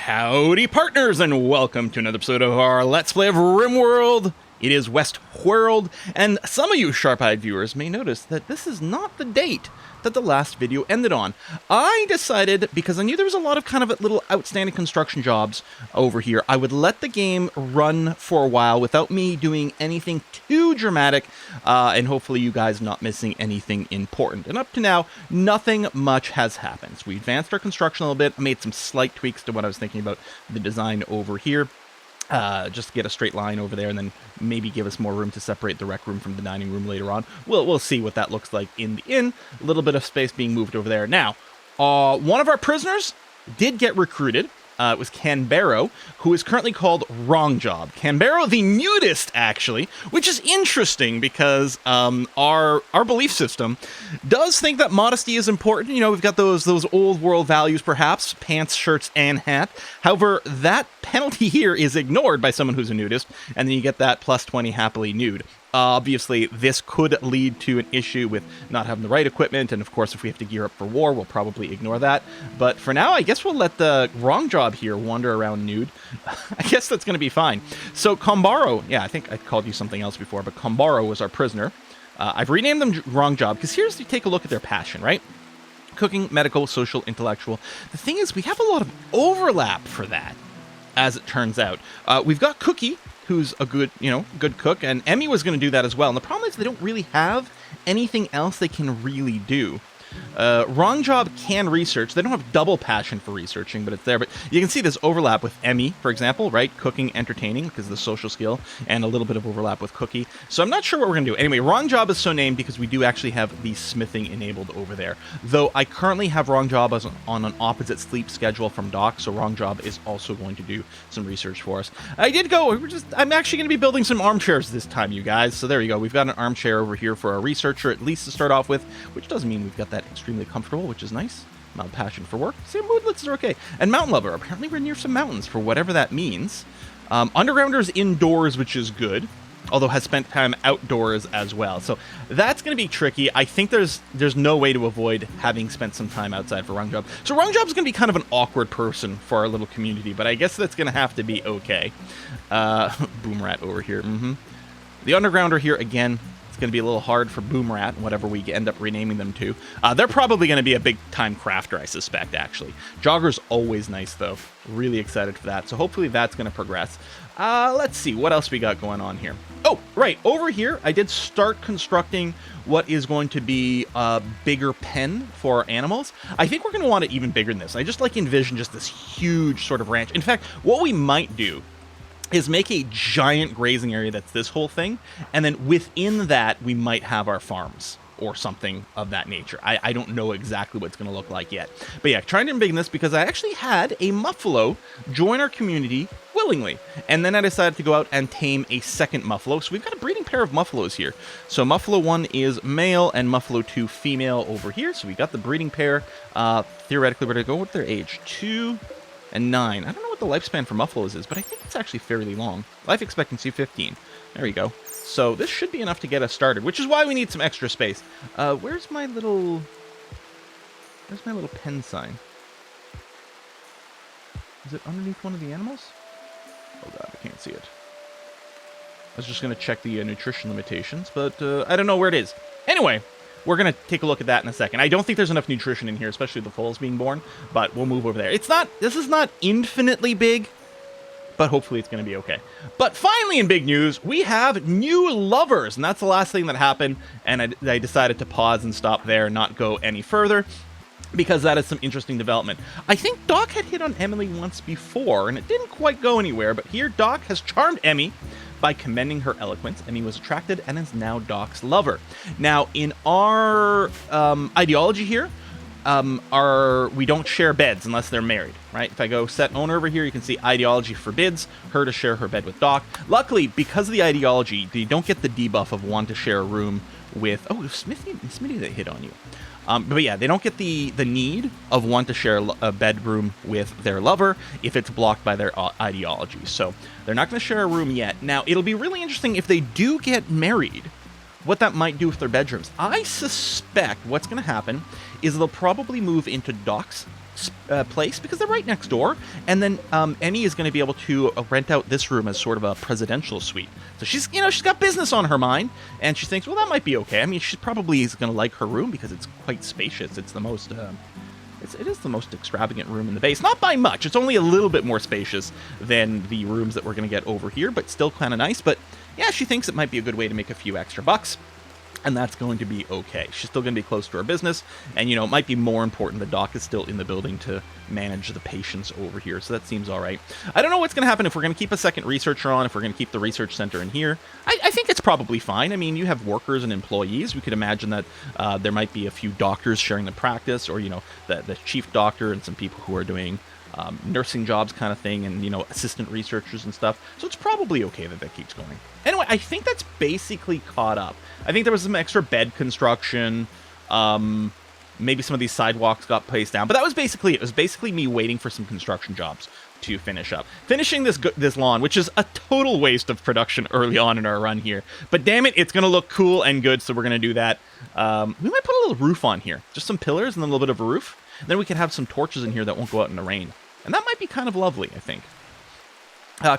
Howdy partners, and welcome to another episode of our Let's Play of Rimworld. It is Whirled, and some of you sharp-eyed viewers may notice that this is not the date that the last video ended on. I decided, because I knew there was a lot of kind of little outstanding construction jobs over here, I would let the game run for a while without me doing anything too dramatic, and hopefully you guys not missing anything important. And up to now, nothing much has happened. So we advanced our construction a little bit, made some slight tweaks to what I was thinking about the design over here. Just to get a straight line over there, and then maybe give us more room to separate the rec room from the dining room later on. We'll see what that looks like in the inn. A little bit of space being moved over there. Now, one of our prisoners did get recruited. It was Canberro, who is currently called Wrong Job. Canberro, the nudist, actually, which is interesting because our belief system does think that modesty is important. You know, we've got those old world values, perhaps, pants, shirts, and hat. However, that penalty here is ignored by someone who's a nudist, and then you get that plus 20 happily nude. Obviously, this could lead to an issue with not having the right equipment, and of course, if we have to gear up for war, we'll probably ignore that. But for now, I guess we'll let the Wrong Job here wander around nude. I guess that's going to be fine. So, Combaro, yeah, I think I called you something else before, but Combaro was our prisoner. I've renamed them Wrong Job, because here's to take a look at their passion, right? Cooking, medical, social, intellectual. The thing is, we have a lot of overlap for that, as it turns out. We've got Cookie, who's a good cook, and Emmy was going to do that as well. And the problem is they don't really have anything else they can really do. Wrong Job can research. They don't have double passion for researching, but it's there. But you can see this overlap with Emmy, for example, right? Cooking, entertaining, because of the social skill, and a little bit of overlap with Cookie. So I'm not sure what we're going to do. Anyway, Wrong Job is so named because we do actually have the smithing enabled over there. Though I currently have Wrong Job on an opposite sleep schedule from Doc, so Wrong Job is also going to do some research for us. I'm actually going to be building some armchairs this time, you guys. So there you go. We've got an armchair over here for our researcher, at least to start off with, which doesn't mean we've got that extremely comfortable, which is nice. Mild passion for work. Same moodlets are okay. And Mountain Lover. Apparently we're near some mountains, for whatever that means. Undergrounder's indoors, which is good, although has spent time outdoors as well. So that's going to be tricky. I think there's no way to avoid having spent some time outside for Wrong Job. So Wrong Job's going to be kind of an awkward person for our little community, but I guess that's going to have to be okay. Boom Rat over here. The Undergrounder here again. Going to be a little hard for Boomrat, whatever we end up renaming them to. They're probably going to be a big-time crafter, I suspect, actually. Jogger's always nice, though. Really excited for that. So hopefully that's going to progress. Let's see. What else we got going on here? Oh, right. Over here, I did start constructing what is going to be a bigger pen for animals. I think we're going to want it even bigger than this. I just envision just this huge sort of ranch. In fact, what we might do is make a giant grazing area that's this whole thing, and then within that, we might have our farms or something of that nature. I don't know exactly what it's going to look like yet. But yeah, trying to embiggen this because I actually had a Muffalo join our community willingly. And then I decided to go out and tame a second Muffalo. So we've got a breeding pair of Muffalos here. So Muffalo 1 is male and Muffalo 2 female over here. So we got the breeding pair. Theoretically, we're going to go with their age. 2 and 9. I don't know what the lifespan for Muffalos is, but I think it's actually fairly long. Life expectancy 15. There we go. So this should be enough to get us started, which is why we need some extra space. Where's my little pen sign? Is it underneath one of the animals? Oh god, I can't see it. I was just going to check the nutrition limitations, but I don't know where it is. Anyway, we're going to take a look at that in a second. I don't think there's enough nutrition in here, especially the foals being born, but we'll move over there. This is not infinitely big, but hopefully it's going to be okay. But finally, in big news, we have new lovers, and that's the last thing that happened, and I decided to pause and stop there and not go any further, because that is some interesting development. I think Doc had hit on Emily once before, and it didn't quite go anywhere, but here Doc has charmed Emmy by commending her eloquence. Emmy was attracted and is now Doc's lover. Now, in our ideology here, we don't share beds unless they're married, right? If I go set owner over here, you can see ideology forbids her to share her bed with Doc. Luckily, because of the ideology, you don't get the debuff of want to share a room with... Oh, Smitty that hit on you. But yeah, they don't get the need of want to share a bedroom with their lover if it's blocked by their ideology. So they're not going to share a room yet. Now, it'll be really interesting if they do get married, what that might do with their bedrooms. I suspect what's going to happen is they'll probably move into Doc's place because they're right next door. And then Emmy is going to be able to rent out this room as sort of a presidential suite. So she's got business on her mind, and she thinks, well, that might be okay. I mean, she probably is going to like her room because it's quite spacious. It's the most it is the most extravagant room in the base. Not by much. It's only a little bit more spacious than the rooms that we're going to get over here, but still kind of nice. But yeah, she thinks it might be a good way to make a few extra bucks. And that's going to be okay. She's still going to be close to her business. And, it might be more important the doc is still in the building to manage the patients over here. So that seems all right. I don't know what's going to happen if we're going to keep a second researcher on, if we're going to keep the research center in here. I think it's probably fine. I mean, you have workers and employees. We could imagine that there might be a few doctors sharing the practice, or, the chief doctor and some people who are doing nursing jobs kind of thing, and assistant researchers and stuff. So it's probably okay that keeps going. Anyway, I think that's basically caught up. I think there was some extra bed construction. Maybe some of these sidewalks got placed down, but that was basically it. It was basically me waiting for some construction jobs to finish up. Finishing this lawn, which is a total waste of production early on in our run here. But damn it, it's going to look cool and good, so we're going to do that. We might put a little roof on here. Just some pillars and then a little bit of a roof. Then we can have some torches in here that won't go out in the rain. And that might be kind of lovely, I think.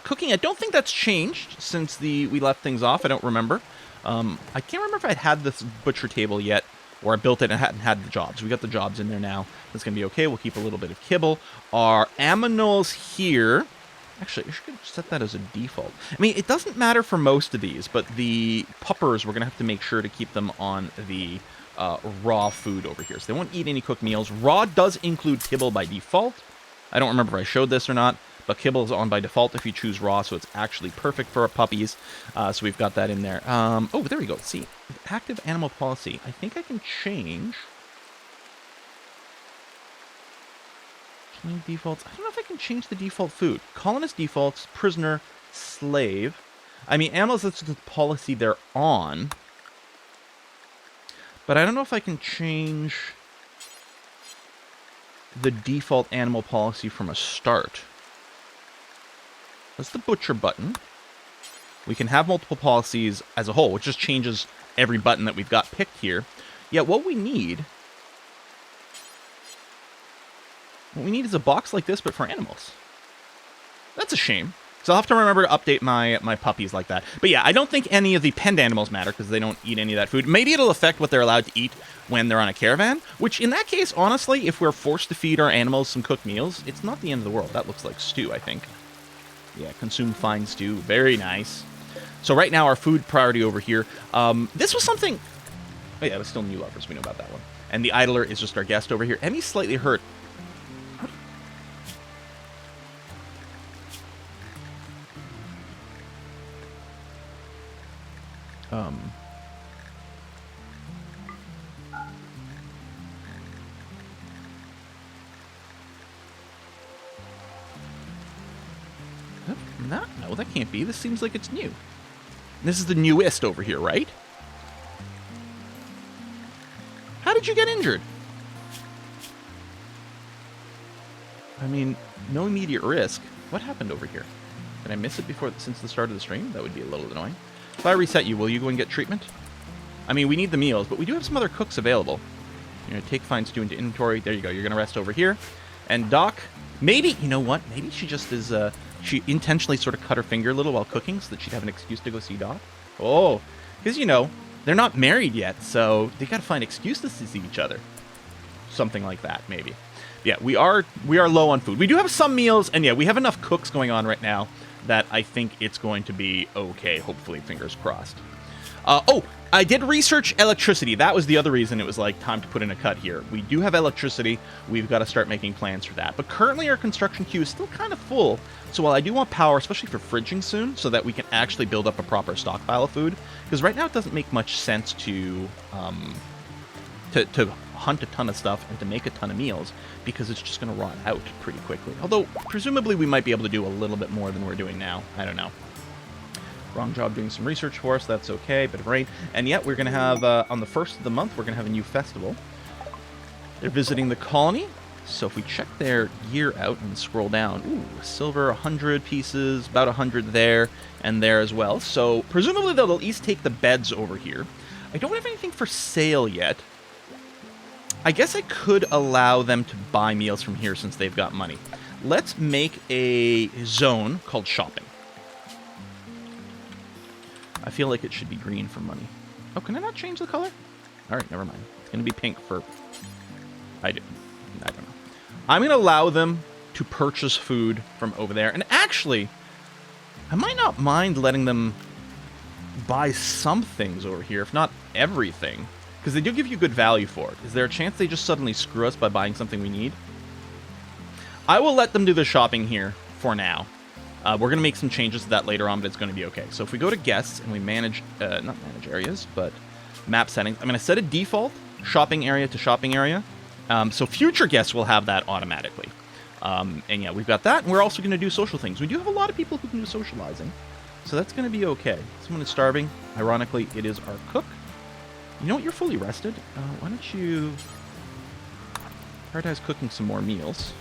Cooking, I don't think that's changed since we left things off. I don't remember. I can't remember if I had this butcher table yet, or I built it and hadn't had the jobs. We got the jobs in there now. That's going to be okay. We'll keep a little bit of kibble. Our aminals here... Actually, I should set that as a default. I mean, it doesn't matter for most of these, but the puppers, we're going to have to make sure to keep them on the raw food over here. So they won't eat any cooked meals. Raw does include kibble by default. I don't remember if I showed this or not, but kibble is on by default if you choose raw, so it's actually perfect for our puppies. So we've got that in there. Oh, there we go. See, active animal policy. I think I can change defaults. I don't know if I can change the default food. Colonist defaults, prisoner, slave. I mean, animals, that's the policy they're on. But I don't know if I can change the default animal policy from a start. That's the butcher button. We can have multiple policies as a whole, which just changes every button that we've got picked here. Yet what we need is a box like this, but for animals. That's a shame. So I'll have to remember to update my puppies like that. But yeah, I don't think any of the penned animals matter because they don't eat any of that food. Maybe it'll affect what they're allowed to eat when they're on a caravan, which in that case, honestly, if we're forced to feed our animals some cooked meals, it's not the end of the world. That looks like stew, I think. Yeah, consume fine stew. Very nice. So right now, our food priority over here, this was something... Oh yeah, it was still new lovers. We know about that one. And the idler is just our guest over here. Emmy's slightly hurt. No, that can't be. This seems like it's new. This is the newest over here, right? How did you get injured? I mean, no immediate risk. What happened over here? Did I miss it since the start of the stream? That would be a little annoying. If I reset you, will you go and get treatment? I mean, we need the meals, but we do have some other cooks available. You're going to take fine stew into inventory. There you go. You're going to rest over here. And Doc, maybe, you know what? Maybe she just is, she intentionally sort of cut her finger a little while cooking so that she'd have an excuse to go see Doc. Oh, because, they're not married yet, so they got to find excuses to see each other. Something like that, maybe. Yeah, we are low on food. We do have some meals, and yeah, we have enough cooks going on right now that I think it's going to be okay, hopefully, fingers crossed. Oh, I did research electricity. That was the other reason it was like time to put in a cut here. We do have electricity. We've got to start making plans for that. But currently our construction queue is still kind of full. So while I do want power, especially for fridging soon, so that we can actually build up a proper stockpile of food, because right now it doesn't make much sense to hunt a ton of stuff and to make a ton of meals, because it's just going to run out pretty quickly. Although, presumably we might be able to do a little bit more than we're doing now. I don't know. Wrong job doing some research for us. That's okay. Bit of rain. And yet, we're going to have, on the 1st of the month, we're going to have a new festival. They're visiting the colony. So if we check their year out and scroll down, ooh, silver, 100 pieces, about 100 there and there as well. So presumably they'll at least take the beds over here. I don't have anything for sale yet. I guess I could allow them to buy meals from here since they've got money. Let's make a zone called shopping. I feel like it should be green for money. Oh, can I not change the color? All right, never mind. It's going to be pink for... I don't know. I'm going to allow them to purchase food from over there. And actually, I might not mind letting them buy some things over here, if not everything. Because they do give you good value for it. Is there a chance they just suddenly screw us by buying something we need? I will let them do the shopping here for now. We're going to make some changes to that later on, but it's going to be okay. So if we go to guests and we manage, not manage areas, but map settings, I'm going to set a default shopping area to shopping area. So future guests will have that automatically. And yeah, we've got that. And we're also going to do social things. We do have a lot of people who can do socializing. So that's going to be okay. Someone is starving. Ironically, it is our cook. You know what? You're fully rested. Why don't you prioritize cooking some more meals?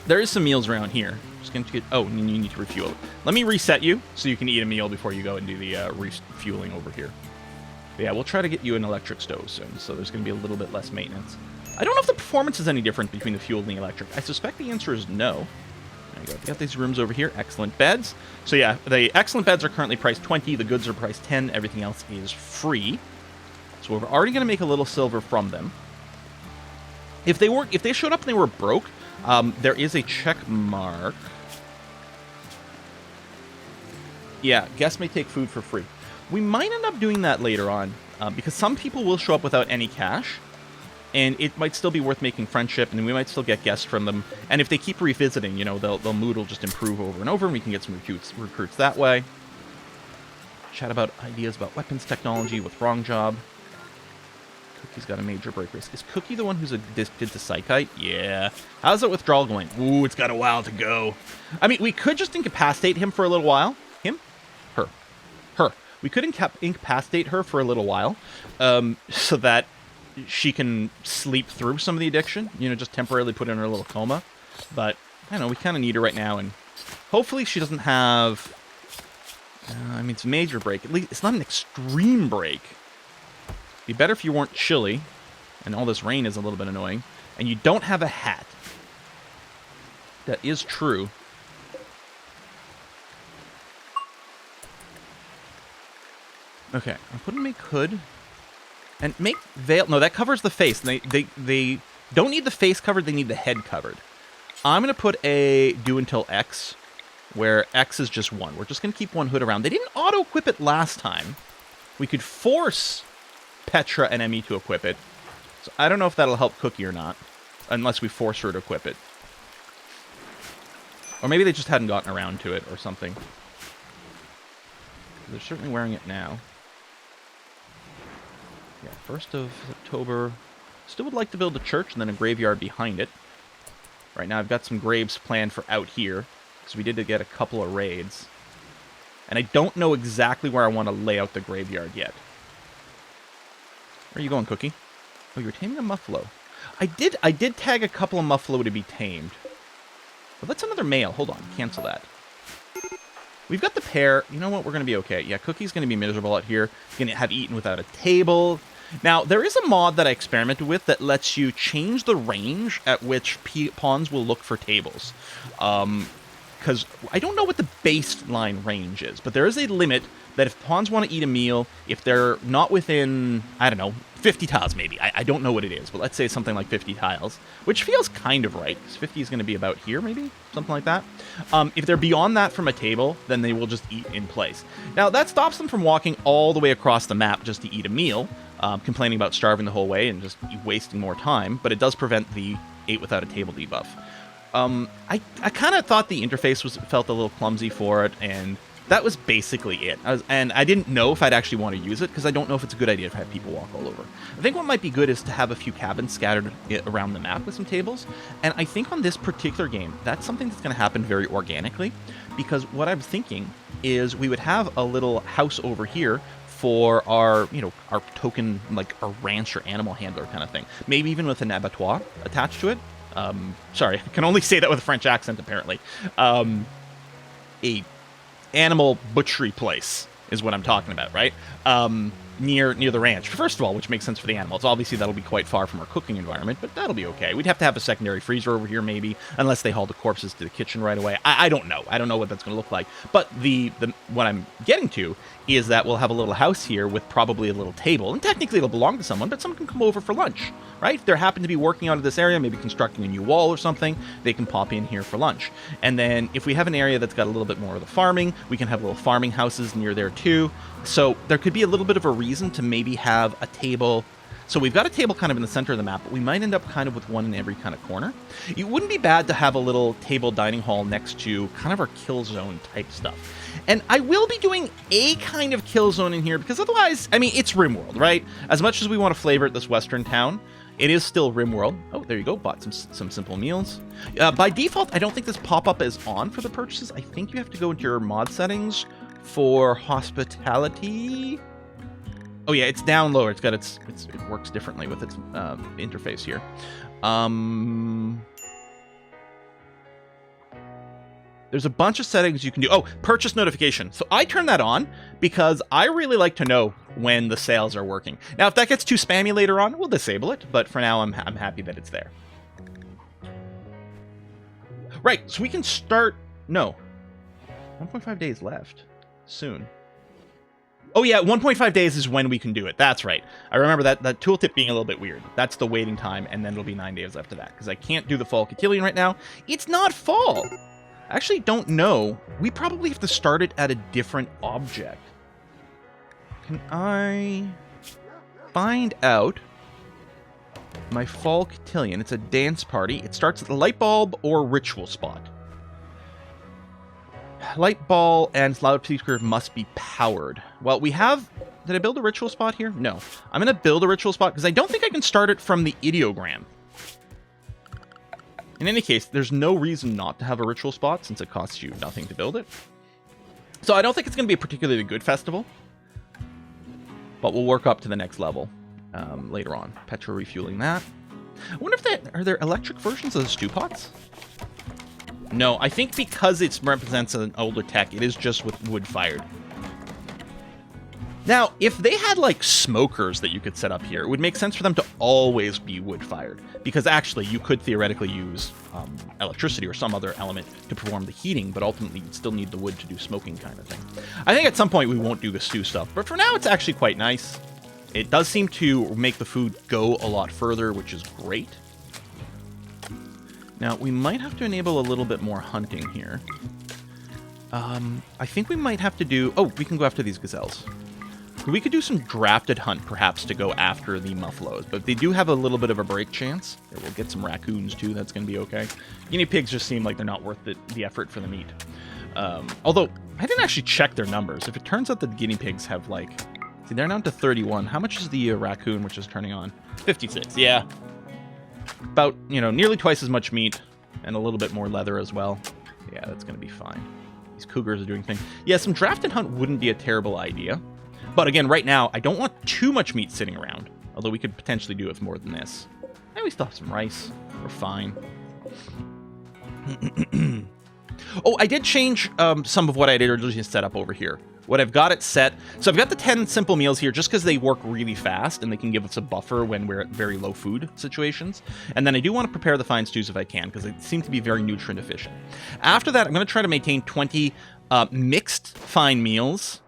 There is some meals around here. Just going to get... Oh, you need to refuel. Let me reset you so you can eat a meal before you go and do the refueling over here. But yeah, we'll try to get you an electric stove soon, so there's going to be a little bit less maintenance. I don't know if the performance is any different between the fuel and the electric. I suspect the answer is no. There you go. We got these rooms over here. Excellent beds. So yeah, the excellent beds are currently priced 20. The goods are priced 10. Everything else is free. So we're already going to make a little silver from them. If they showed up and they were broke, there is a check mark. Yeah, guests may take food for free. We might end up doing that later on, because some people will show up without any cash, and it might still be worth making friendship, and we might still get guests from them. And if they keep revisiting, you know, their mood will just improve over and over, and we can get some recruits that way. Chat about ideas about weapons technology with Wrong Job. Cookie's got a major break risk. Is Cookie the one who's did the psychite? Yeah. How's that withdrawal going? Ooh, it's got a while to go. I mean, we could just incapacitate him for a little while. Him? Her. Her. We could incapacitate her for a little while, so that she can sleep through some of the addiction. You know, just temporarily put her in her little coma. But, I don't know, we kind of need her right now, and hopefully she doesn't have... I mean, it's a major break. At least it's not an extreme break. Be better if you weren't chilly, and all this rain is a little bit annoying, and you don't have a hat. That is true. Okay, I'm putting make hood, and make veil. No, that covers the face. They don't need the face covered, they need the head covered. I'm going to put a do until X, where X is just 1. We're just going to keep one hood around. They didn't auto-equip it last time. We could force Petra and Emmy to equip it. So I don't know if that'll help Cookie or not, unless we force her to equip it. Or maybe they just hadn't gotten around to it or something. They're certainly wearing it now. Yeah, 1st of October. Still would like to build a church and then a graveyard behind it. Right now I've got some graves planned for out here, because we did get a couple of raids. And I don't know exactly where I want to lay out the graveyard yet. Where are you going, Cookie? Oh, you're taming a muffalo. I did tag a couple of muffalo to be tamed. But that's another male. Hold on, cancel that. We've got the pair. You know what? We're going to be okay. Yeah, Cookie's going to be miserable out here. Going to have eaten without a table. Now, there is a mod that I experimented with that lets you change the range at which pawns will look for tables. Because I don't know what the baseline range is, but there is a limit that if pawns want to eat a meal, if they're not within, I don't know, 50 tiles maybe. I don't know what it is, but let's say something like 50 tiles, which feels kind of right, because 50 is going to be about here maybe, something like that. If they're beyond that from a table, then they will just eat in place. Now, that stops them from walking all the way across the map just to eat a meal, complaining about starving the whole way and just wasting more time, but it does prevent the ate without a table debuff. I kind of thought the interface felt a little clumsy for it, and that was basically it. And I didn't know if I'd actually want to use it, because I don't know if it's a good idea to have people walk all over. I think what might be good is to have a few cabins scattered around the map with some tables. And I think on this particular game, that's something that's going to happen very organically, because what I'm thinking is we would have a little house over here for our, you know, our token, like a ranch or animal handler kind of thing. Maybe even with an abattoir attached to it. Sorry, I can only say that with a French accent, apparently. A animal butchery place is what I'm talking about, right? near the ranch. First of all, which makes sense for the animals. Obviously, that'll be quite far from our cooking environment, but that'll be okay. We'd have to have a secondary freezer over here, maybe, unless they haul the corpses to the kitchen right away. I don't know. I don't know what that's going to look like. But what I'm getting to is that we'll have a little house here with probably a little table. And technically, it'll belong to someone, but someone can come over for lunch, right? If they happen to be working out of this area, maybe constructing a new wall or something, they can pop in here for lunch. And then if we have an area that's got a little bit more of the farming, we can have little farming houses near there too. So there could be a little bit of a reason to maybe have a table. So we've got a table kind of in the center of the map, but we might end up kind of with one in every kind of corner. It wouldn't be bad to have a little table dining hall next to kind of our kill zone type stuff. And I will be doing a kind of kill zone in here because otherwise, I mean, it's Rimworld, right? As much as we want to flavor it this western town, it is still Rimworld. Oh, there you go. Bought some simple meals. By default, I don't think this pop-up is on for the purchases. I think you have to go into your mod settings for hospitality. Oh yeah, it's down lower. It works differently with its interface here. There's a bunch of settings you can do. Oh, purchase notification. So I turn that on because I really like to know when the sales are working. Now, if that gets too spammy later on, we'll disable it. But for now, I'm happy that it's there. Right, so we can start... No. 1.5 days left. Soon. Oh yeah, 1.5 days is when we can do it. That's right. I remember that tooltip being a little bit weird. That's the waiting time, and then it'll be 9 days after that. Because I can't do the fall cotillion right now. It's not fall! I actually don't know. We probably have to start it at a different object. Can I find out my fall cotillion? It's a dance party. It starts at the light bulb or ritual spot. Light ball and loudspeaker must be powered. Well, we have... Did I build a ritual spot here? No. I'm going to build a ritual spot because I don't think I can start it from the ideogram. In any case, there's no reason not to have a ritual spot since it costs you nothing to build it. So I don't think it's going to be a particularly good festival. But we'll work up to the next level later on. Petrol refueling that. I wonder if are there electric versions of the stew pots? No, I think because it represents an older tech, it is just with wood-fired. Now, if they had, like, smokers that you could set up here, it would make sense for them to always be wood-fired. Because, actually, you could theoretically use electricity or some other element to perform the heating, but ultimately you'd still need the wood to do smoking kind of thing. I think at some point we won't do the stew stuff, but for now it's actually quite nice. It does seem to make the food go a lot further, which is great. Now, we might have to enable a little bit more hunting here. I think we might have to do... Oh, we can go after these gazelles. We could do some drafted hunt, perhaps, to go after the muffaloes, but they do have a little bit of a break chance. Here, we'll get some raccoons, too. That's going to be okay. Guinea pigs just seem like they're not worth the effort for the meat. Although, I didn't actually check their numbers. If it turns out that the guinea pigs have, like... See, they're down to 31. How much is the raccoon, which is turning on? 56, yeah. About, nearly twice as much meat, and a little bit more leather as well. Yeah, that's going to be fine. These cougars are doing things. Yeah, some drafted hunt wouldn't be a terrible idea. But again, right now, I don't want too much meat sitting around. Although we could potentially do with more than this. And we still have some rice. We're fine. Oh, I did change some of what I did originally set up over here. What I've got it set... So I've got the 10 simple meals here just because they work really fast and they can give us a buffer when we're at very low food situations. And then I do want to prepare the fine stews if I can because they seem to be very nutrient efficient. After that, I'm going to try to maintain 20 mixed fine meals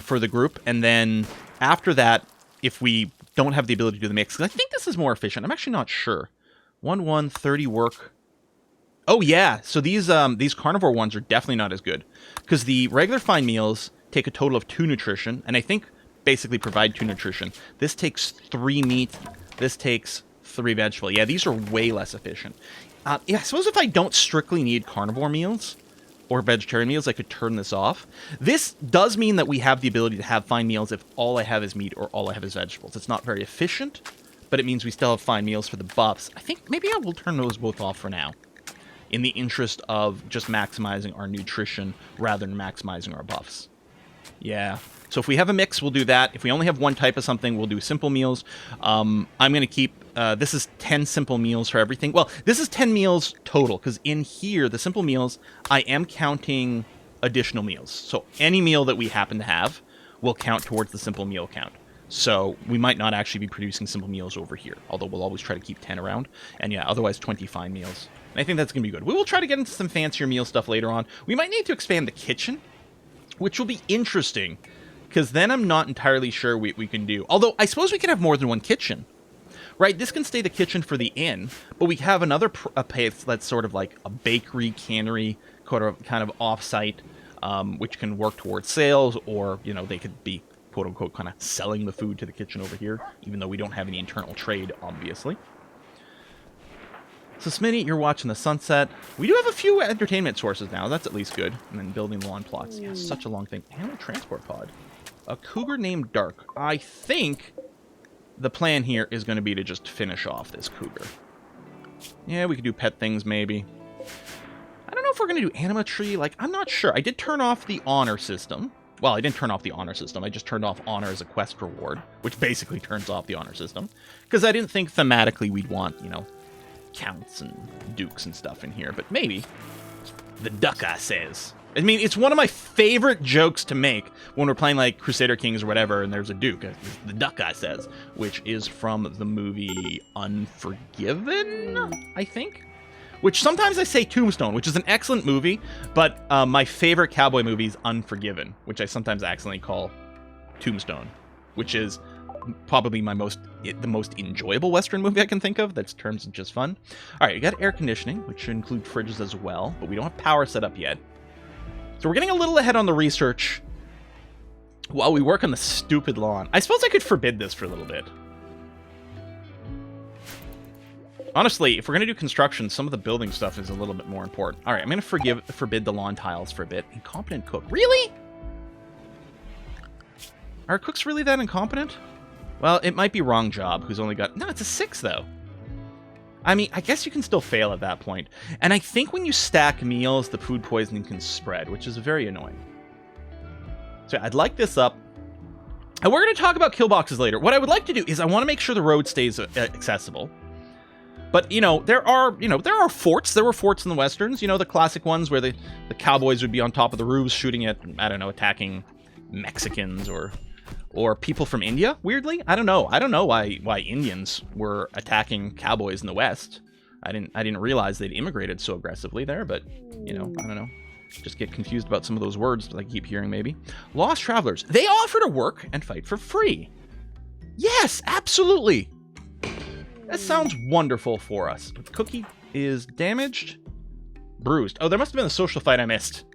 for the group. And then after that, if we don't have the ability to do the mix, because I think this is more efficient. I'm actually not sure. 1, 30 work... Oh, yeah. So these carnivore ones are definitely not as good. Because the regular fine meals take a total of 2 nutrition. And I think basically provide 2 nutrition. This takes 3 meat. This takes 3 vegetable. Yeah, these are way less efficient. Yeah, I suppose if I don't strictly need carnivore meals or vegetarian meals, I could turn this off. This does mean that we have the ability to have fine meals if all I have is meat or all I have is vegetables. It's not very efficient, but it means we still have fine meals for the buffs. I think maybe I will turn those both off for now, in the interest of just maximizing our nutrition rather than maximizing our buffs. Yeah. So if we have a mix, we'll do that. If we only have one type of something, we'll do simple meals. I'm going to keep... this is 10 simple meals for everything. Well, this is 10 meals total, because in here, the simple meals, I am counting additional meals. So any meal that we happen to have will count towards the simple meal count. So we might not actually be producing simple meals over here, although we'll always try to keep 10 around. And yeah, otherwise 20 fine meals. And I think that's going to be good. We will try to get into some fancier meal stuff later on. We might need to expand the kitchen, which will be interesting, because then I'm not entirely sure we can do. Although, I suppose we can have more than one kitchen. Right, this can stay the kitchen for the inn, but we have another place that's sort of like a bakery, cannery, kind of off-site, which can work towards sales, or, you know, they could be quote-unquote kind of selling the food to the kitchen over here, even though we don't have any internal trade, obviously. So, Smitty, you're watching the sunset. We do have a few entertainment sources now. That's at least good. And then building lawn plots. Yeah, such a long thing. Animal transport pod. A cougar named Dark. I think the plan here is going to be to just finish off this cougar. Yeah, we could do pet things, maybe. I don't know if we're going to do animatry. Like, I'm not sure. I did turn off the honor system. Well, I didn't turn off the honor system. I just turned off honor as a quest reward, which basically turns off the honor system. Because I didn't think thematically we'd want, you know, counts and dukes and stuff in here. But maybe. The ducka says. I mean, it's one of my favorite jokes to make when we're playing, like, Crusader Kings or whatever, and there's a duke. The ducka says, which is from the movie Unforgiven, I think? Which sometimes I say Tombstone, which is an excellent movie, but my favorite cowboy movie is Unforgiven, which I sometimes accidentally call Tombstone, which is probably the most enjoyable Western movie I can think of. That's terms of just fun. All right, you got air conditioning, which should include fridges as well, but we don't have power set up yet. So we're getting a little ahead on the research while we work on the stupid lawn. I suppose I could forbid this for a little bit. Honestly, if we're going to do construction, some of the building stuff is a little bit more important. All right, I'm going to forbid the lawn tiles for a bit. Incompetent cook. Really? Are cooks really that incompetent? Well, it might be wrong job, who's only got... No, it's a 6, though. I mean, I guess you can still fail at that point. And I think when you stack meals, the food poisoning can spread, which is very annoying. So I'd like this up. And we're going to talk about kill boxes later. What I would like to do is I want to make sure the road stays accessible. But, you know, there are forts. There were forts in the Westerns, you know, the classic ones where the cowboys would be on top of the roofs shooting at, I don't know, attacking Mexicans or people from India, weirdly. I don't know. I don't know why Indians were attacking cowboys in the West. I didn't realize they'd immigrated so aggressively there, but, you know, I don't know. Just get confused about some of those words that I keep hearing, maybe. Lost travelers. They offer to work and fight for free. Yes, absolutely. That sounds wonderful for us. The cookie is damaged. Bruised. Oh, there must have been a social fight I missed.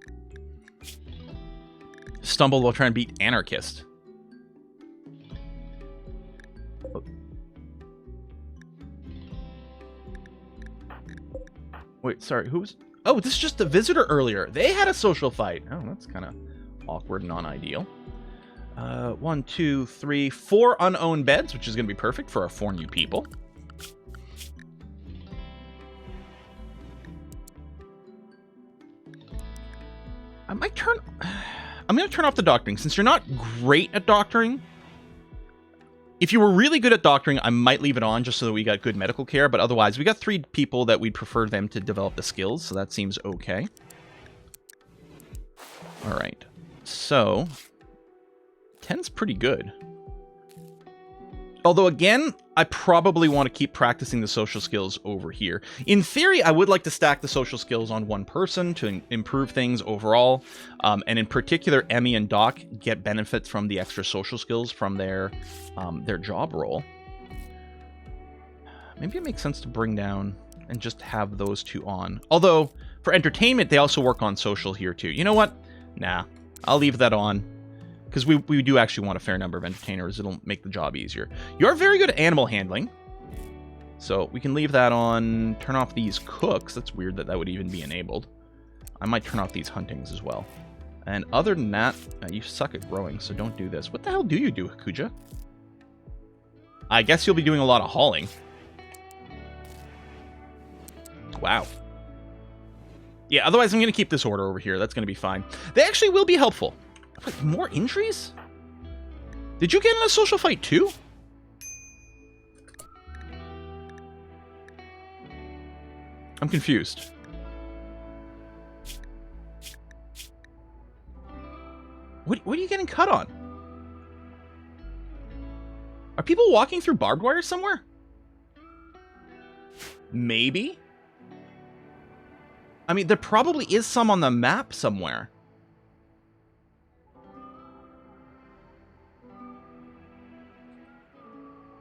Stumbled while trying to beat anarchist. Oh. Wait, sorry, who's... Oh, this is just a visitor earlier. They had a social fight. Oh, that's kind of awkward and non-ideal. 1, 2, 3, 4 unowned beds, which is going to be perfect for our 4 new people. I'm going to turn off the doctoring. Since you're not great at doctoring, if you were really good at doctoring, I might leave it on just so that we got good medical care. But otherwise, we got 3 people that we'd prefer them to develop the skills. So that seems okay. All right. So 10's pretty good. Although, again, I probably want to keep practicing the social skills over here. In theory, I would like to stack the social skills on one person to improve things overall. And in particular, Emmy and Doc get benefits from the extra social skills from their job role. Maybe it makes sense to bring down and just have those 2 on. Although, for entertainment, they also work on social here too. You know what? Nah, I'll leave that on. Because we do actually want a fair number of entertainers. It'll make the job easier. You're very good at animal handling. So we can leave that on. Turn off these cooks. That's weird that would even be enabled. I might turn off these huntings as well. And other than that, you suck at growing, so don't do this. What the hell do you do, Hakuja? I guess you'll be doing a lot of hauling. Wow. Yeah, otherwise I'm going to keep this order over here. That's going to be fine. They actually will be helpful. Wait, more injuries? Did you get in a social fight too? I'm confused. What are you getting cut on? people walking through barbed wire somewhere? Maybe? I mean, there probably is some on the map somewhere.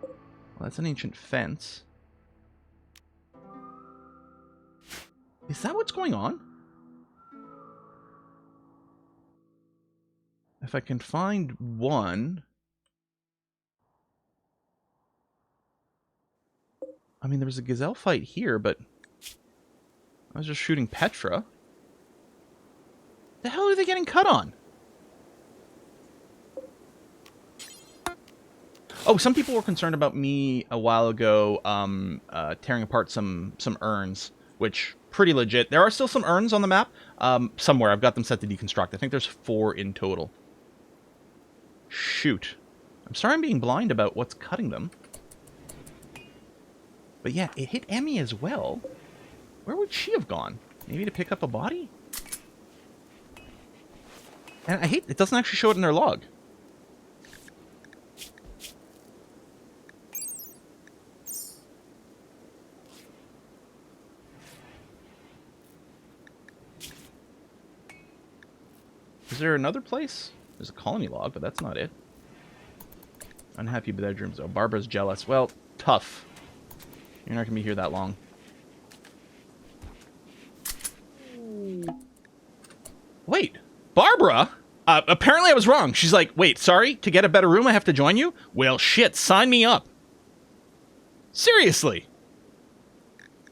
Well, that's an ancient fence. Is that what's going on? If I can find one... I mean, there was a gazelle fight here, but... I was just shooting Petra. The hell are they getting cut on? Oh, some people were concerned about me a while ago tearing apart some urns, which, pretty legit. There are still some urns on the map somewhere. I've got them set to deconstruct. I think there's 4 in total. Shoot. I'm sorry I'm being blind about what's cutting them. But yeah, it hit Emmy as well. Where would she have gone? Maybe to pick up a body? And I hate it doesn't actually show it in their log. Is there another place? There's a colony log, but that's not it. Unhappy bedrooms. Oh, Barbara's jealous. Well, tough. You're not going to be here that long. Wait, Barbara? Apparently I was wrong. She's like, wait, sorry, to get a better room I have to join you? Well, shit, sign me up. Seriously.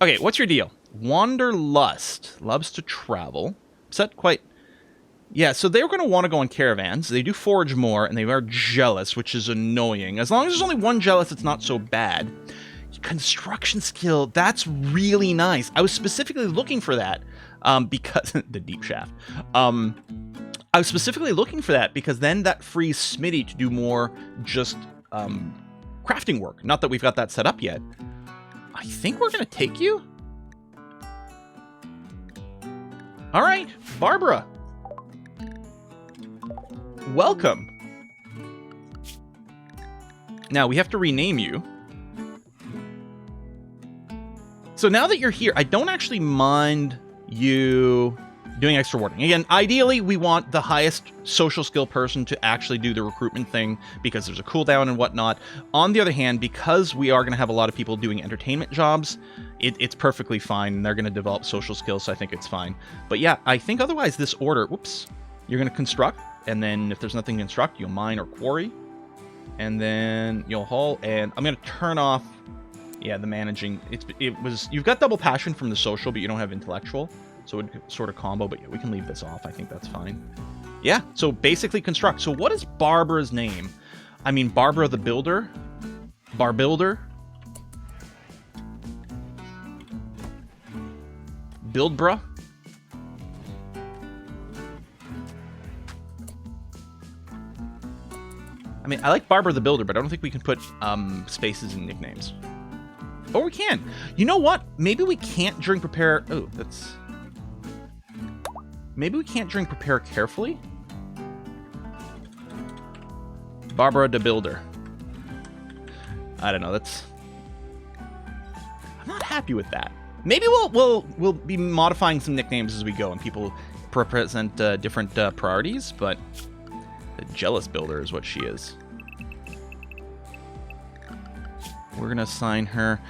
Okay, what's your deal? Wanderlust. Loves to travel. Is that quite... Yeah, so they're going to want to go on caravans. They do forage more, and they are jealous, which is annoying. As long as there's only one jealous, it's not so bad. Construction skill, that's really nice. I was specifically looking for that because... the deep shaft. I was specifically looking for that because then that frees Smitty to do more just crafting work. Not that we've got that set up yet. I think we're going to take you. All right, Barbara. Welcome. Now, we have to rename you. So now that you're here, I don't actually mind you doing extra warding. Again, ideally, we want the highest social skill person to actually do the recruitment thing because there's a cooldown and whatnot. On the other hand, because we are going to have a lot of people doing entertainment jobs, it's perfectly fine. And they're going to develop social skills, so I think it's fine. But yeah, I think otherwise this order, whoops, you're going to construct. And then if there's nothing to construct, you'll mine or quarry. And then you'll haul. And I'm going to turn off, yeah, the managing. You've got double passion from the social, but you don't have intellectual. So it would sort of combo, but yeah, we can leave this off. I think that's fine. Yeah, so basically construct. So what is Barbara's name? I mean, Barbara the Builder? Barbuilder? Buildbra? I mean, I like Barbara the Builder, but I don't think we can put spaces in nicknames. Or we can. You know what? Maybe we can't drink prepare... Oh, that's... Maybe we can't drink prepare carefully? Barbara the Builder. I don't know, that's... I'm not happy with that. Maybe we'll be modifying some nicknames as we go, and people represent different priorities, but... The Jealous Builder is what she is. We're going to assign her.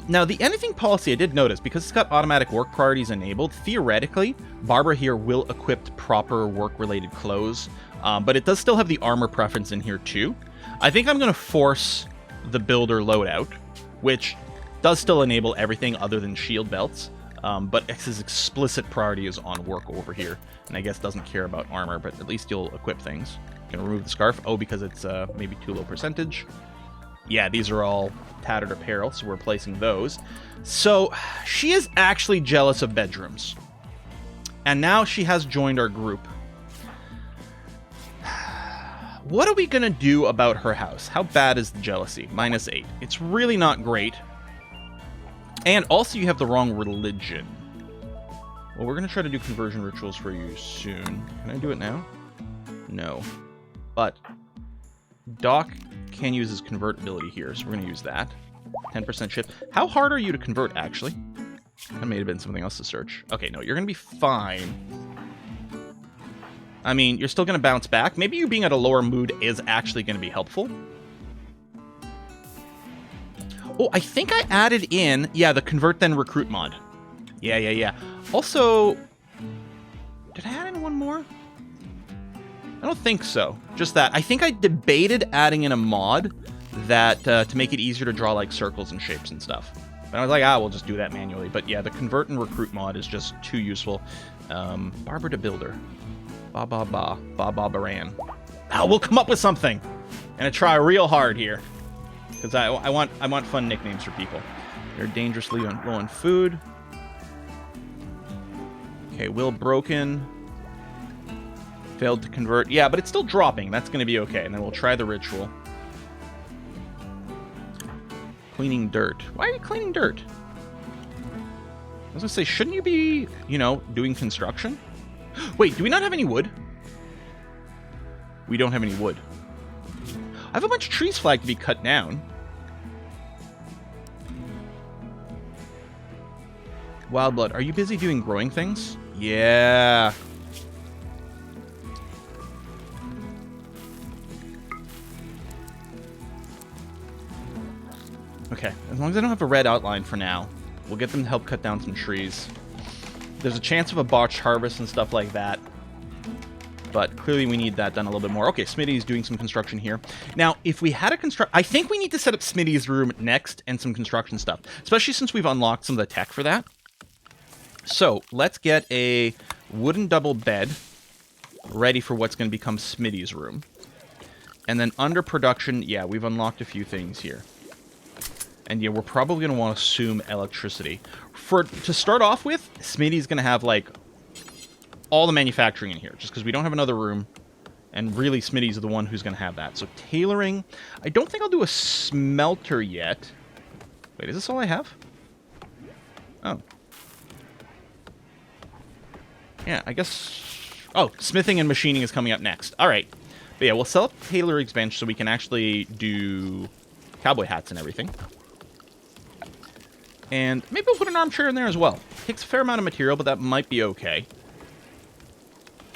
Now, the anything policy I did notice, because it's got automatic work priorities enabled, theoretically, Barbara here will equip proper work-related clothes, but it does still have the armor preference in here too. I think I'm going to force the Builder loadout, which does still enable everything other than shield belts, but X's explicit priority is on work over here, and I guess doesn't care about armor, but at least you'll equip things. Going to remove the scarf. Oh, because it's maybe too low percentage. Yeah, these are all tattered apparel, so we're placing those. So, she is actually jealous of bedrooms. And now she has joined our group. What are we going to do about her house? How bad is the jealousy? -8. It's really not great. And also you have the wrong religion. Well, we're going to try to do conversion rituals for you soon. Can I do it now? No. But Doc can use his convert ability here, so we're going to use that. 10% shift. How hard are you to convert, actually? That may have been something else to search. Okay, no, you're going to be fine. I mean, you're still going to bounce back. Maybe you being at a lower mood is actually going to be helpful. Oh, I think I added in, yeah, the convert then recruit mod. Yeah. Also, did I add in one more? I don't think so. Just that. I think I debated adding in a mod that to make it easier to draw like circles and shapes and stuff. But I was like, we'll just do that manually. But yeah, the convert and recruit mod is just too useful. Barber to builder. Baran. We'll come up with something. And try real hard here. Because I want fun nicknames for people. They're dangerously low on food. Okay, will broken. Failed to convert. Yeah, but it's still dropping. That's going to be okay. And then we'll try the ritual. Cleaning dirt. Why are you cleaning dirt? I was going to say, shouldn't you be, doing construction? Wait, do we not have any wood? We don't have any wood. I have a bunch of trees flagged to be cut down. Wildblood, are you busy doing growing things? Yeah. Okay, as long as I don't have a red outline for now, we'll get them to help cut down some trees. There's a chance of a botched harvest and stuff like that, but clearly we need that done a little bit more. Okay, Smitty's doing some construction here. Now, if we had a I think we need to set up Smitty's room next and some construction stuff, especially since we've unlocked some of the tech for that. So, let's get a wooden double bed ready for what's going to become Smitty's room. And then under production, yeah, we've unlocked a few things here. And yeah, we're probably going to want to assume electricity. To start off with, Smitty's going to have, like, all the manufacturing in here, just because we don't have another room. And really, Smitty's the one who's going to have that. So tailoring, I don't think I'll do a smelter yet. Wait, is this all I have? Oh. Yeah, I guess... Oh, smithing and machining is coming up next. All right. But yeah, we'll sell up tailoring's bench so we can actually do cowboy hats and everything. And maybe we'll put an armchair in there as well. Takes a fair amount of material, but that might be okay.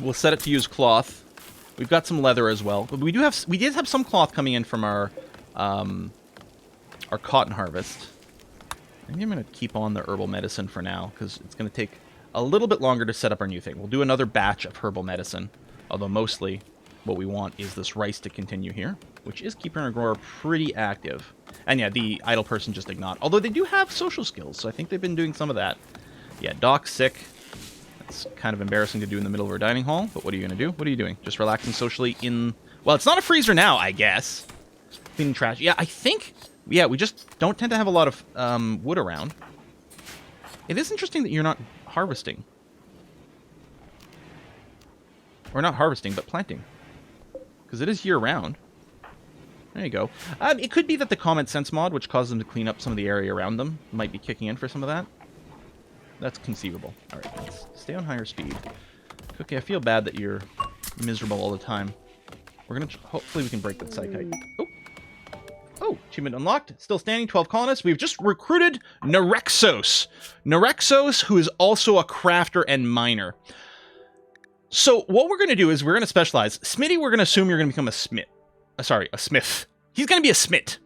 We'll set it to use cloth. We've got some leather as well. But we did have some cloth coming in from our cotton harvest. Maybe I'm going to keep on the herbal medicine for now, because it's going to take a little bit longer to set up our new thing. We'll do another batch of herbal medicine, although mostly what we want is this rice to continue here, which is keeping our grower pretty active. And yeah, the idle person just ignored. Although they do have social skills, so I think they've been doing some of that. Yeah, Doc's sick. That's kind of embarrassing to do in the middle of our dining hall, but what are you going to do? What are you doing? Just relaxing socially in... Well, it's not a freezer now, I guess. Cleaning trash. Yeah, I think... Yeah, we just don't tend to have a lot of wood around. It is interesting that you're not harvesting. Or not harvesting, but planting. Because it is year-round. There you go. It could be that the Common Sense mod, which causes them to clean up some of the area around them, might be kicking in for some of that. That's conceivable. Alright, let's stay on higher speed. Okay, I feel bad that you're miserable all the time. We're gonna... Hopefully we can break that psychite. Oh, achievement unlocked. Still standing, 12 colonists. We've just recruited Narexos. Narexos, who is also a crafter and miner. So what we're going to do is we're going to specialize. Smitty, we're going to assume you're going to become a smith. A smith. He's going to be a smith.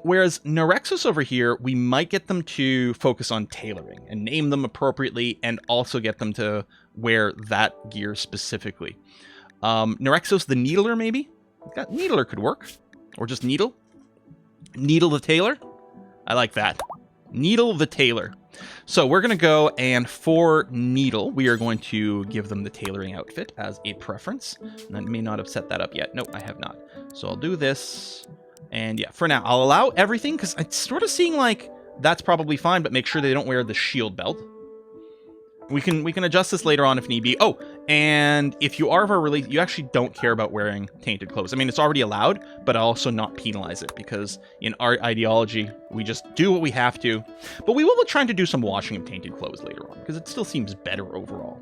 Whereas Narexos over here, we might get them to focus on tailoring and name them appropriately and also get them to wear that gear specifically. Narexos the Needler, maybe? Needler could work. Or just Needle. Needle the Tailor. I like that. Needle the Tailor. So we're going to go, and for Needle, we are going to give them the tailoring outfit as a preference. And I may not have set that up yet. No, I have not. So I'll do this. And yeah, for now, I'll allow everything, because it's sort of seeing like that's probably fine, but make sure they don't wear the shield belt. We can adjust this later on if need be. Oh, and if you are of our release, you actually don't care about wearing tainted clothes. I mean, it's already allowed, but also not penalize it, because in our ideology, we just do what we have to. But we will be trying to do some washing of tainted clothes later on, because it still seems better overall.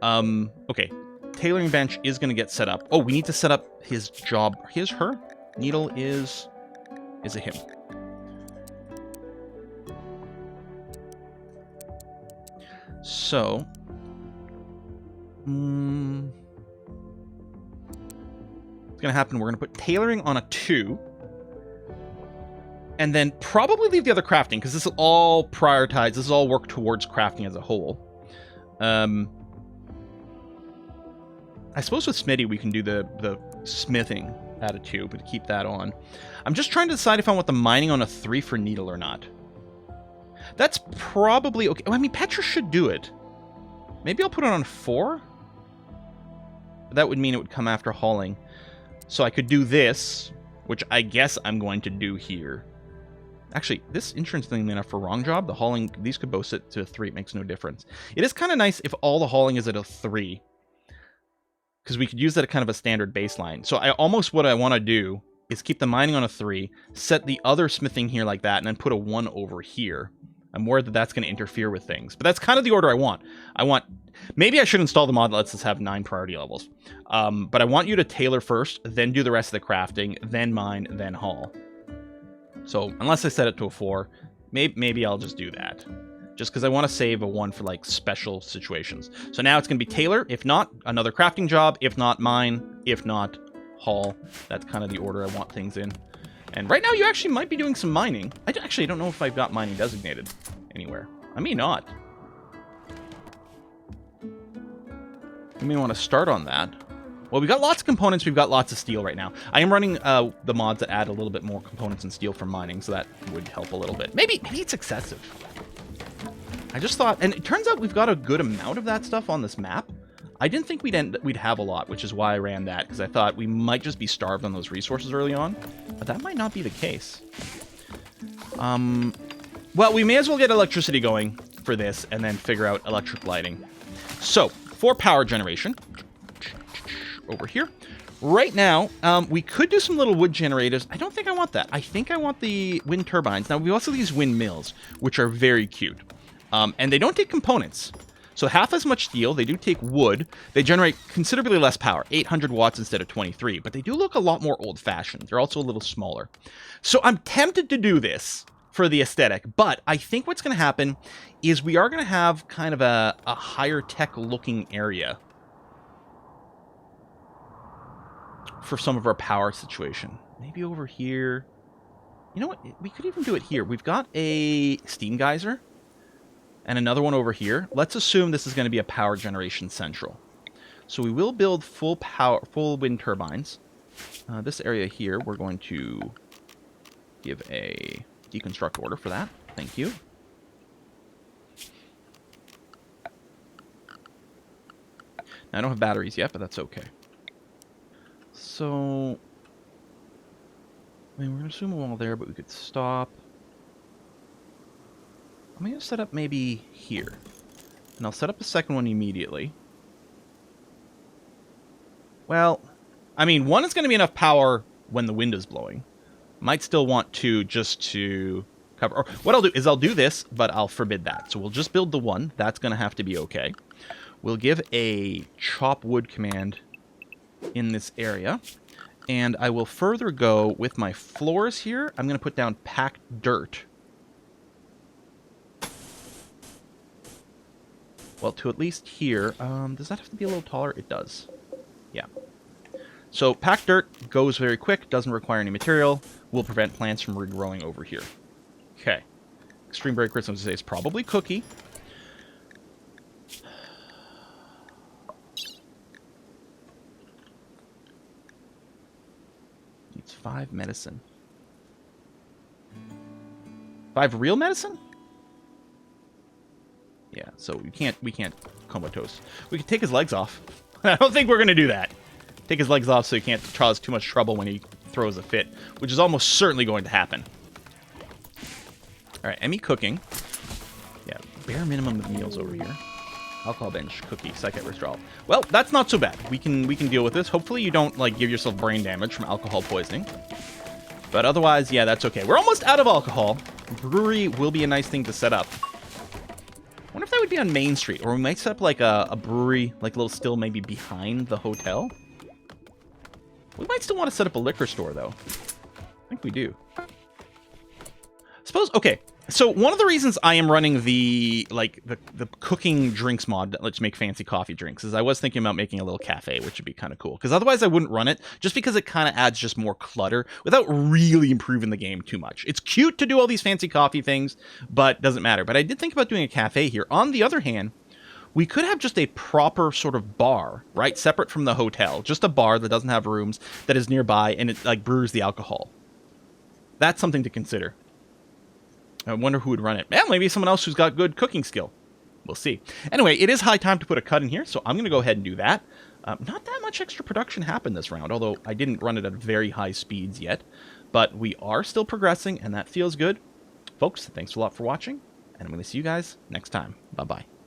Okay, tailoring bench is going to get set up. Oh, we need to set up his job. Her? Needle is a him. So, what's going to happen, we're going to put tailoring on a 2. And then probably leave the other crafting, because this is all prioritized. This is all work towards crafting as a whole. I suppose with Smitty, we can do the smithing at a 2, but keep that on. I'm just trying to decide if I want the mining on a 3 for needle or not. That's probably okay. Well, I mean, Petra should do it. Maybe I'll put it on 4? That would mean it would come after hauling. So I could do this, which I guess I'm going to do here. Actually, this insurance thing enough for wrong job. The hauling, these could both sit to a 3. It makes no difference. It is kind of nice if all the hauling is at a 3. Because we could use that at kind of a standard baseline. So what I want to do is keep the mining on a 3, set the other smithing here like that, and then put a 1 over here. I'm worried that that's going to interfere with things. But that's kind of the order I want. Maybe I should install the mod that lets us have 9 priority levels. But I want you to tailor first, then do the rest of the crafting, then mine, then haul. So unless I set it to a 4, maybe I'll just do that. Just because I want to save a 1 for like special situations. So now it's going to be tailor. If not, another crafting job. If not, mine. If not, haul. That's kind of the order I want things in. And right now you actually might be doing some mining. I don't know if I've got mining designated anywhere. I may not. You may want to start on that. Well, we've got lots of components. We've got lots of steel right now. I am running the mods that add a little bit more components and steel for mining, so that would help a little bit. Maybe it's excessive. I just thought, and it turns out we've got a good amount of that stuff on this map. I didn't think we'd have a lot, which is why I ran that, because I thought we might just be starved on those resources early on. But that might not be the case. Well, we may as well get electricity going for this and then figure out electric lighting. So, for power generation, over here. Right now, we could do some little wood generators. I don't think I want that. I think I want the wind turbines. Now, we also have these windmills, which are very cute. And they don't take components. So half as much steel. They do take wood. They generate considerably less power, 800 watts instead of 23. But they do look a lot more old-fashioned. They're also a little smaller. So I'm tempted to do this for the aesthetic. But I think what's going to happen is we are going to have kind of a higher tech-looking area for some of our power situation. Maybe over here. You know what? We could even do it here. We've got a steam geyser. And another one over here. Let's assume this is going to be a power generation central. So we will build full wind turbines. This area here, we're going to give a deconstruct order for that. Thank you. Now, I don't have batteries yet, but that's okay. So, I mean, we're going to assume a wall there, but we could stop. I'm going to set up maybe here. And I'll set up a second one immediately. Well, I mean, one is going to be enough power when the wind is blowing. Might still want to just to cover. Or what I'll do is I'll do this, but I'll forbid that. So we'll just build the one. That's going to have to be okay. We'll give a chop wood command in this area. And I will further go with my floors here. I'm going to put down packed dirt. Well, to at least here. Does that have to be a little taller? It does. Yeah. So packed dirt goes very quick, doesn't require any material, will prevent plants from regrowing over here. Okay. Extreme Break Crits, I was going to say, is probably cookie. Needs 5 medicine. 5 real medicine? Yeah, so we can't comatose. We can take his legs off. I don't think we're going to do that. Take his legs off so he can't cause too much trouble when he throws a fit, which is almost certainly going to happen. All right, Emmy cooking. Yeah, bare minimum of meals over here. Alcohol bench, cookie, psychic withdrawal. Well, that's not so bad. We can deal with this. Hopefully you don't like give yourself brain damage from alcohol poisoning. But otherwise, yeah, that's okay. We're almost out of alcohol. Brewery will be a nice thing to set up. I wonder if that would be on Main Street, or we might set up like a brewery, like a little still maybe behind the hotel. We might still want to set up a liquor store, though. I think we do. Suppose, okay, so one of the reasons I am running the cooking drinks mod that lets you make fancy coffee drinks is I was thinking about making a little cafe, which would be kind of cool, because otherwise I wouldn't run it, just because it kind of adds just more clutter without really improving the game too much. It's cute to do all these fancy coffee things, but doesn't matter. But I did think about doing a cafe here. On the other hand, we could have just a proper sort of bar, right, separate from the hotel, just a bar that doesn't have rooms, that is nearby, and it like brews the alcohol. That's something to consider. I wonder who would run it. Yeah, maybe someone else who's got good cooking skill. We'll see. Anyway, it is high time to put a cut in here, so I'm going to go ahead and do that. Not that much extra production happened this round, although I didn't run it at very high speeds yet. But we are still progressing, and that feels good. Folks, thanks a lot for watching, and I'm going to see you guys next time. Bye-bye.